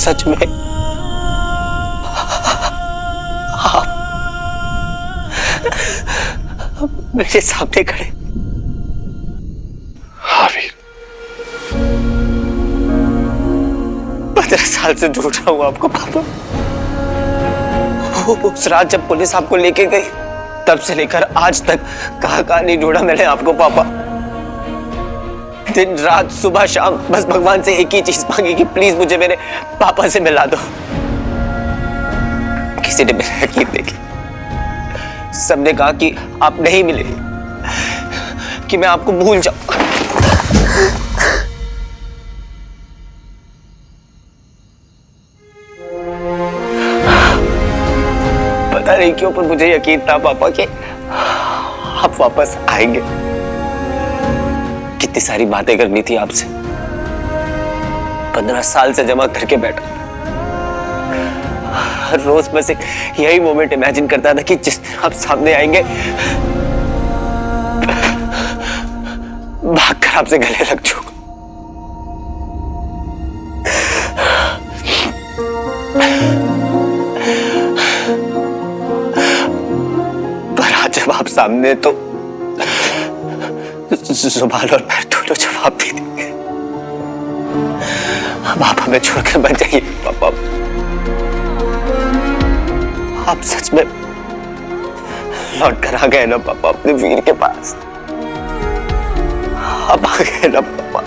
सच में आप मेरे सामने खड़े? हाँ वीर। 15 साल से ढूंढ रहा हूं आपको पापा। उस रात जब पुलिस आपको लेके गई तब से लेकर आज तक कहां नहीं ढूंढा मैंने आपको पापा। दिन रात सुबह शाम बस भगवान से एक ही चीज मांगी कि प्लीज मुझे मेरे पापा से मिला दो। किसी ने मेरा यकीन नहीं किया। सबने कहा कि आप नहीं मिले, कि मैं आपको भूल जाऊं। पता नहीं क्यों पर मुझे यकीन था पापा कि आप वापस आएंगे। कितनी सारी बातें करनी थी आपसे, 15 साल से जमा करके बैठा। हर रोज बस एक यही मोमेंट इमेजिन करता था कि जिस दिन आप सामने आएंगे भागकर आपसे गले लग जाऊंगा। पर आज जब आप सामने तो जुबान और पैर दोनों जवाब दे देंगे। अब आप हमें छोड़कर मत जाइए पापा। आप सच में लौट कर आ गए ना पापा अपने वीर के पास? आप आ गए ना पापा?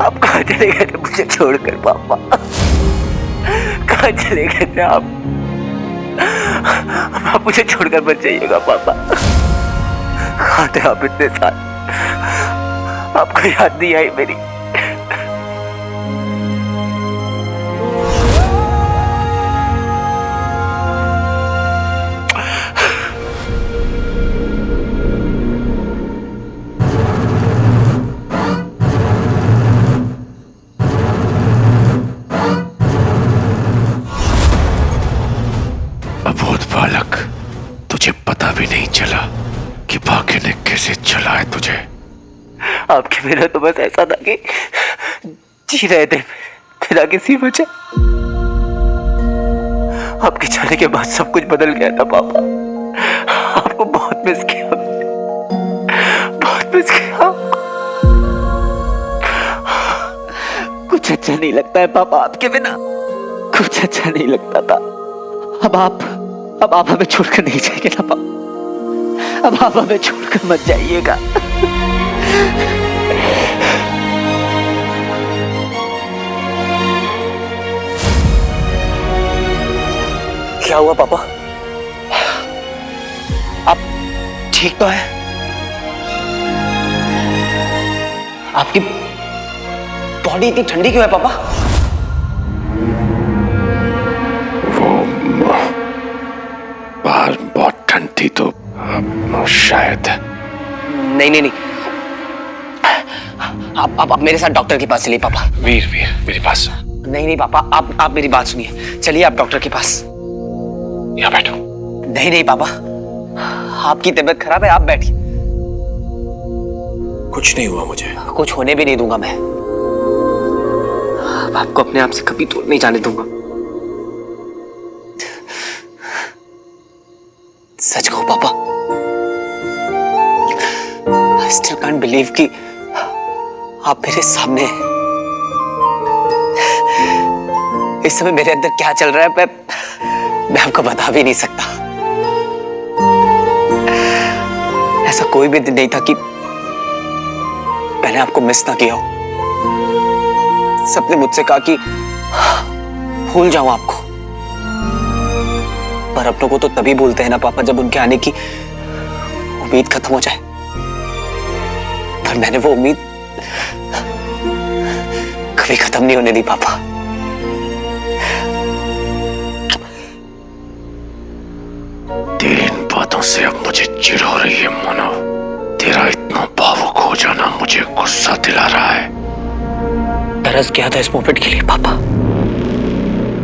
आप कहाँ चले गए थे मुझे छोड़कर पापा? कहाँ चले गए थे आप? मुझे छोड़कर मत जाइएगा पापा। कहाँ थे आप इतने साल? आपको याद नहीं आई मेरी? अबोध बालक, तुझे पता भी नहीं चला कि भाग्य ने कैसे चलाया तुझे। आपके बिना तो बस ऐसा था कि जी रहे थे बिना किसी वजह। आपके जाने के बाद सब कुछ बदल गया था पापा। आपको बहुत मिस किया, बहुत मिस किया। कुछ अच्छा नहीं लगता है पापा आपके बिना, कुछ अच्छा नहीं लगता था। अब आप हमें छोड़कर नहीं जाएंगे ना पापा? अब आप हमें छोड़कर मत जाइएगा। क्या हुआ पापा? आप ठीक तो हैं? आपकी बॉडी इतनी ठंडी क्यों है पापा? बाहर बहुत ठंड थी तो शायद। नहीं, आप मेरे साथ डॉक्टर के पास चलिए पापा। वीर वीर मेरी बात सुन। नहीं पापा, आप मेरी बात सुनिए, चलिए आप डॉक्टर के पास। यहाँ बैठो। नहीं पापा, आपकी तबीयत खराब है, आप बैठिए। कुछ नहीं हुआ मुझे। कुछ होने भी नहीं दूंगा मैं। आपको अपने आप से कभी दूर नहीं जाने दूंगा। सच कहो पापा, I still can't believe कि आप मेरे सामने हैं। इस समय मेरे अंदर क्या चल रहा है मैं आपको बता भी नहीं सकता। ऐसा कोई भी दिन नहीं था कि मैंने आपको मिस ना किया हो। सबने मुझसे कहा कि भूल जाऊं आपको, पर अपनों को तो तभी भूलते हैं ना पापा जब उनके आने की उम्मीद खत्म हो जाए। पर मैंने वो उम्मीद कभी खत्म नहीं होने दी पापा। तेरी इन बातों से अब मुझे चिढ़ हो रही है मोनो। तेरा इतना भावुक हो जाना मुझे गुस्सा दिला रहा है। तरस गया था इस मोमेंट के लिए पापा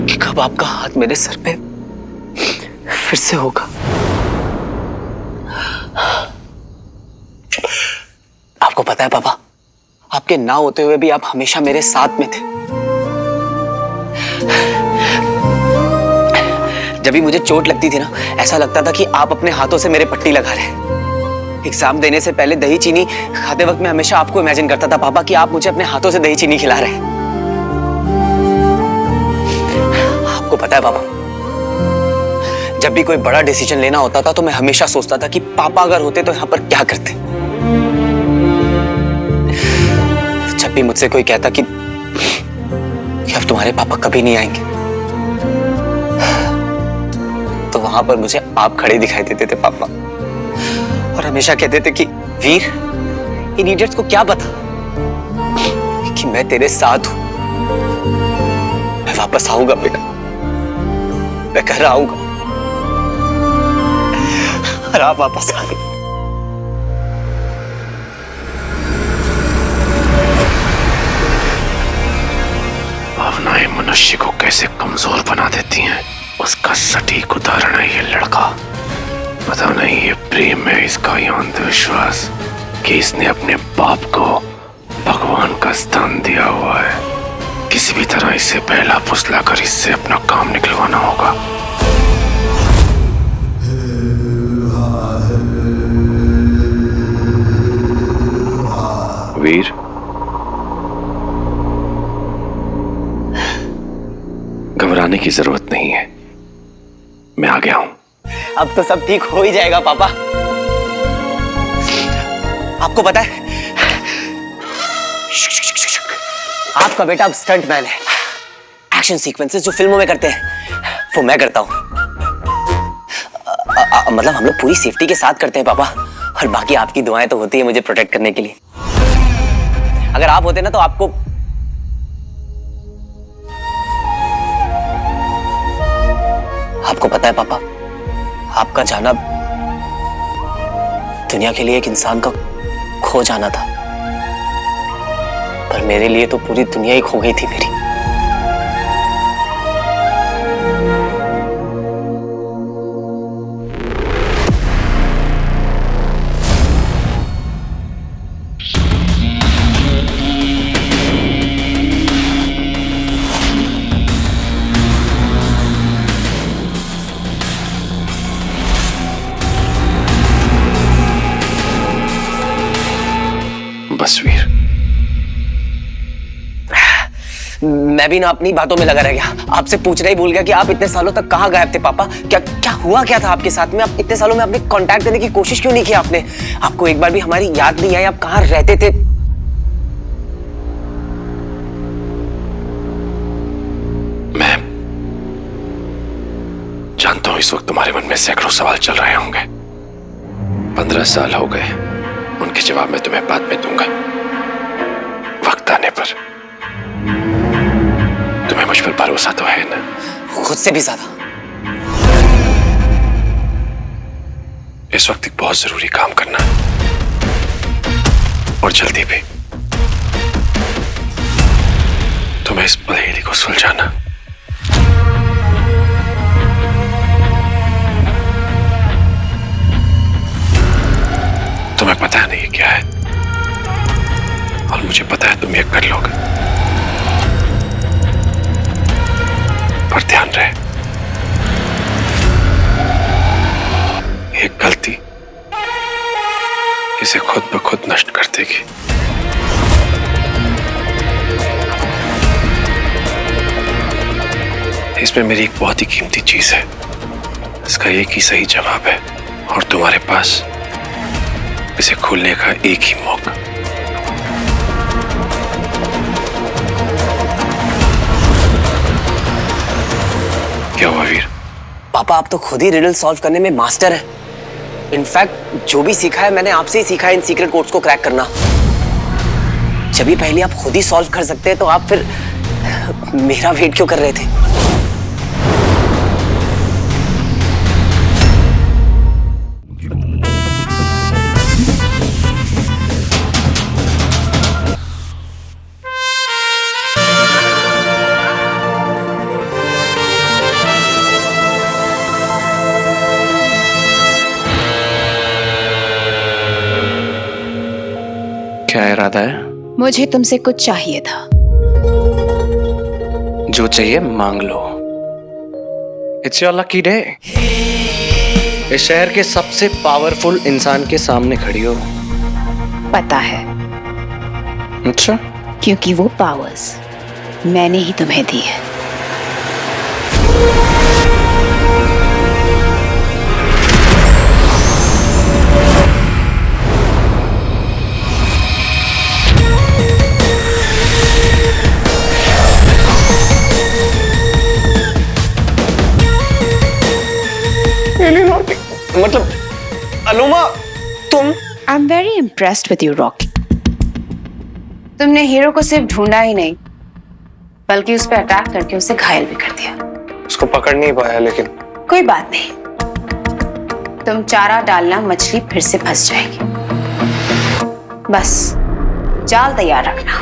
कि कब आपका हाथ मेरे सर पे फिर से होगा। आपको पता है पापा, आपके ना होते हुए भी आप हमेशा मेरे साथ में थे। जब भी मुझे चोट लगती थी ना, ऐसा लगता था कि आप अपने हाथों से मेरे पट्टी लगा रहे हैं। एग्जाम देने से पहले दही चीनी खाते वक्त मैं हमेशा आपको इमेजिन करता था पापा कि आप मुझे अपने हाथों से दही चीनी खिला रहे हैं। आपको पता है पापा, जब भी कोई बड़ा डिसीजन लेना होता था तो मैं हमेशा सोचता था कि पापा अगर होते तो यहां पर क्या करते। जब भी मुझसे कोई कहता कि अब तुम्हारे पापा कभी नहीं आएंगे, तो वहां पर मुझे आप खड़े दिखाई देते थे पापा, और हमेशा कहते थे कि वीर, इन इडियट्स को क्या पता कि मैं तेरे साथ हूं। मैं वापस आऊंगा बेटा, मैं घर आऊंगा, और आप वापस आ गए। भावनाएं मनुष्य को कैसे कमजोर बना देती हैं, उसका सटीक उदाहरण है ये लड़का। पता नहीं ये प्रेम है इसका या अंधविश्वास कि इसने अपने बाप को भगवान का स्थान दिया हुआ है। किसी भी तरह इसे पहला फुसला कर इससे अपना काम निकलवाना होगा। वीर, घबराने की जरूरत नहीं है, मैं आ गया हूं। अब तो सब ठीक हो ही जाएगा पापा। आपको पता है, आपका बेटा अब स्टंट मैन है। एक्शन सीक्वेंसेस जो फिल्मों में करते हैं वो मैं करता हूं। मतलब हम लोग पूरी सेफ्टी के साथ करते हैं पापा, और बाकी आपकी दुआएं तो होती है मुझे प्रोटेक्ट करने के लिए। अगर आप होते ना तो आपको पता है पापा, आपका जाना दुनिया के लिए एक इंसान का खो जाना था, पर मेरे लिए तो पूरी दुनिया ही खो गई थी मेरी। बस वीर, मैं भी ना अपनी बातों में लगा रह गया। आपसे पूछना ही भूल गया कि आप इतने सालों तक कहाँ गायब थे पापा। क्या हुआ क्या था आपके साथ में? आप इतने सालों में आपने कांटेक्ट करने की कोशिश क्यों नहीं की आपने? आपको एक बार भी हमारी याद नहीं आई? आप कहाँ रहते थे? मैं जानता हूं इस वक्त तुम्हारे मन में सैकड़ों सवाल चल रहे होंगे। 15 साल हो गए, उनके जवाब मैं तुम्हें बाद में दूंगा, वक्त आने पर। तुम्हें मुझ पर भरोसा तो है ना? खुद से भी ज्यादा। इस वक्त एक बहुत जरूरी काम करना है, और जल्दी भी। तुम्हें इस पहेली को सुलझाना। तुम्हें पता नहीं क्या है, और मुझे पता है तुम ये कर लोगे। पर ध्यान रहे, एक गलती इसे खुद ब खुद नष्ट कर देगी। इसमें मेरी एक बहुत ही कीमती चीज है, इसका एक ही सही जवाब है, और तुम्हारे पास इसे खोलने का एक ही मौका। क्या हुआ वीर? पापा, आप तो खुद ही रिडल सॉल्व करने में मास्टर हैं। इनफैक्ट जो भी सीखा है मैंने आपसे ही सीखा है इन सीक्रेट कोड्स को क्रैक करना। जब भी पहले आप खुद ही सॉल्व कर सकते हैं तो आप फिर मेरा वेट क्यों कर रहे थे? क्या इरादा है? मुझे तुमसे कुछ चाहिए था। जो चाहिए मांग लो। It's your lucky day. इस शहर के सबसे पावरफुल इंसान के सामने खड़ी हो। पता है, अच्छा, क्योंकि वो पावर्स मैंने ही तुम्हें दी है। मतलब अनुमा, तुम? I am very impressed with you Rocky. तुमने हीरो को सिर्फ ढूंढा ही नहीं, बल्कि उस पर अटैक करके उसे घायल भी कर दिया। उसको पकड़ नहीं पाया, लेकिन कोई बात नहीं, तुम चारा डालना, मछली फिर से फंस जाएगी। बस जाल तैयार रखना।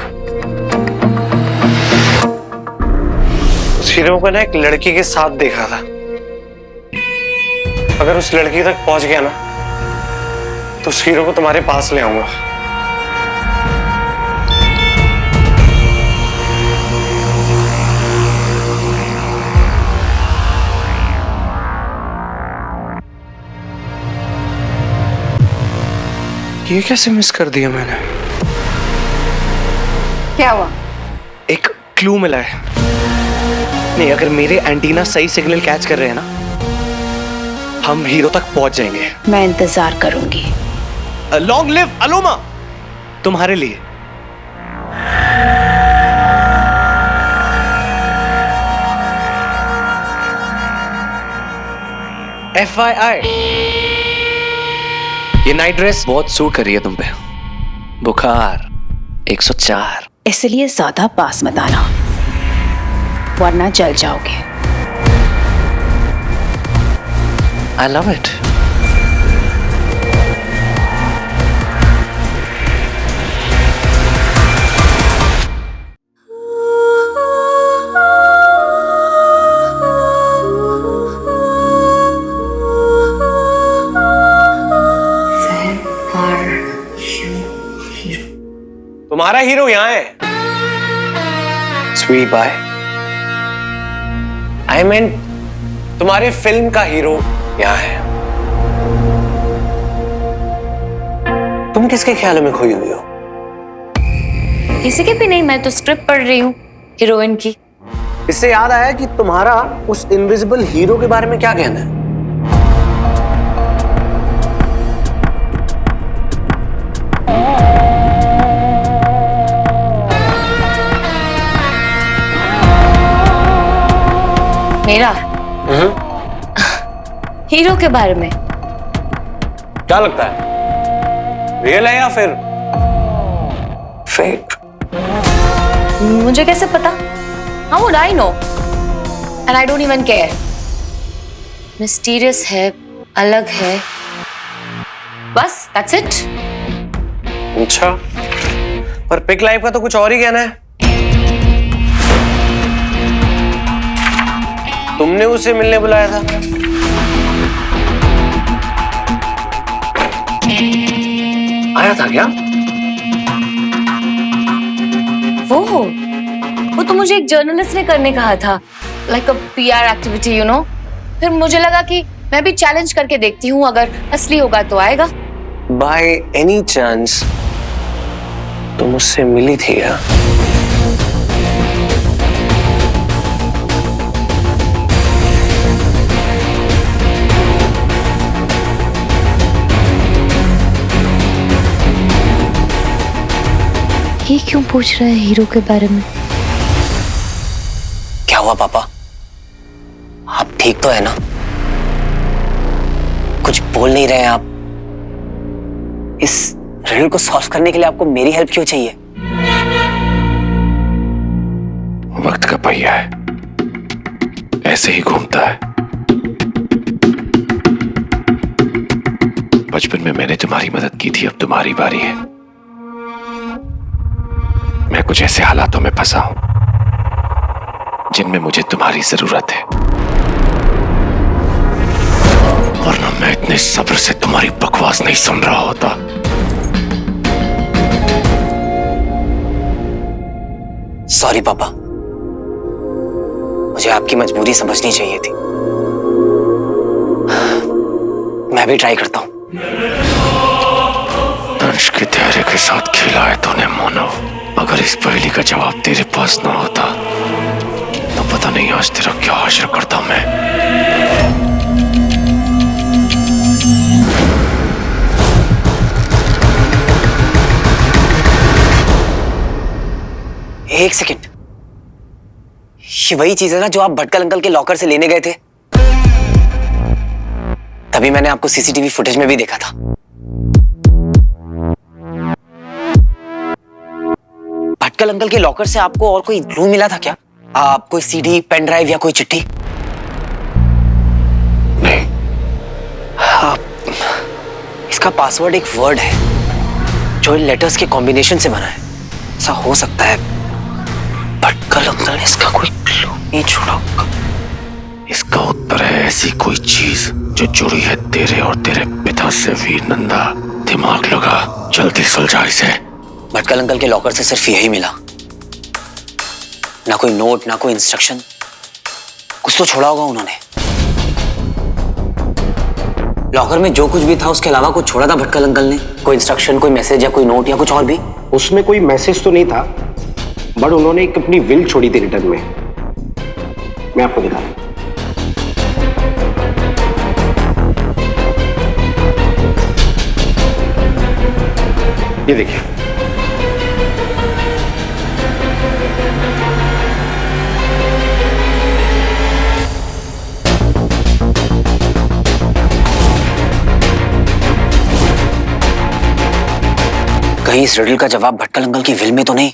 उस हीरो को ना एक लड़की के साथ देखा था। अगर उस लड़की तक पहुंच गया ना तो उस हीरो को तुम्हारे पास ले आऊंगा। ये कैसे मिस कर दिया मैंने? क्या हुआ? एक क्लू मिला है। नहीं, अगर मेरे एंटीना सही सिग्नल कैच कर रहे हैं ना, हम हीरो तक पहुंच जाएंगे। मैं इंतजार करूंगी। लॉन्ग लिव अलोमा, तुम्हारे लिए। FYI, ये नाइट ड्रेस बहुत सूट कर रही है तुम पे। बुखार 104। इसलिए ज्यादा पास मत आना, वरना जल जाओगे। I love it. तुम्हारा हीरो यहाँ है। Sweet bye. आई मीन तुम्हारे फिल्म का हीरो यहाँ है। तुम किसके ख्यालों में खोई हुई हो? किसी के भी नहीं, मैं तो स्क्रिप्ट पढ़ रही हूँ हीरोइन की। इससे याद आया कि तुम्हारा उस इनविजिबल हीरो के बारे में क्या कहना है? मेरा हीरो के बारे में क्या लगता है, रियल है या फिर फेक? मुझे कैसे पता? How would I know? And I don't even care. Mysterious है, अलग है, बस that's it. अच्छा, पर पिक लाइफ का तो कुछ और ही कहना है। तुमने उसे मिलने बुलाया था? आया था क्या? वो तो मुझे एक जर्नलिस्ट ने करने कहा था, like a PR activity, you know. फिर मुझे लगा कि मैं भी चैलेंज करके देखती हूँ, अगर असली होगा तो आएगा। बाय एनी चांस तुम उससे मिली थी क्या? ये क्यों पूछ रहे हैं हीरो के बारे में? क्या हुआ पापा? आप ठीक तो है ना? कुछ बोल नहीं रहे हैं आप। इस रिडल को सॉल्व करने के लिए आपको मेरी हेल्प क्यों चाहिए? वक्त का पहिया है, ऐसे ही घूमता है। बचपन में मैंने तुम्हारी मदद की थी, अब तुम्हारी बारी है। मैं कुछ ऐसे हालातों में फंसा हूं जिनमें मुझे तुम्हारी जरूरत है, वरना मैं इतने सब्र से तुम्हारी बकवास नहीं सुन रहा होता। सॉरी पापा, मुझे आपकी मजबूरी समझनी चाहिए थी। मैं भी ट्राई करता हूं। दंश के धैर्य के साथ खेला है तूने मोनो। अगर इस पहेली का जवाब तेरे पास ना होता तो पता नहीं आज तेरा क्या हासिल करता मैं। एक सेकंड, ये वही चीज है ना जो आप भटकल अंकल के लॉकर से लेने गए थे? तभी मैंने आपको CCTV फुटेज में भी देखा था। भटकल अंकल के लॉकर से आपको और कोई क्लू मिला था क्या? आप कोई CD, पेन ड्राइव या कोई चिट्ठी? नहीं। इसका पासवर्ड एक वर्ड है जो इन लेटर्स के कॉम्बिनेशन से बना है। ऐसा हो सकता है भटकल अंकल ने इसका कोई क्लू नहीं छोड़ा होगा। इसका उत्तर है ऐसी कोई चीज जो जुड़ी है तेरे और तेरे पिता से। वीर नंदा, दिमाग लगा, जल्दी सुलझा इसे। भटकल अंकल के लॉकर से सिर्फ यही मिला, ना कोई नोट, ना कोई इंस्ट्रक्शन। कुछ तो छोड़ा होगा उन्होंने। लॉकर में जो कुछ भी था उसके अलावा कुछ छोड़ा था भटकल अंकल ने? कोई इंस्ट्रक्शन, कोई मैसेज या कोई नोट या कुछ और भी? उसमें कोई मैसेज तो नहीं था, बट उन्होंने एक अपनी विल छोड़ी थी रिटर्न में। मैं आपको दिखा दूं। ये देखिए। कहीं इस रिडल का जवाब भटकल अंकल की विल में तो नहीं?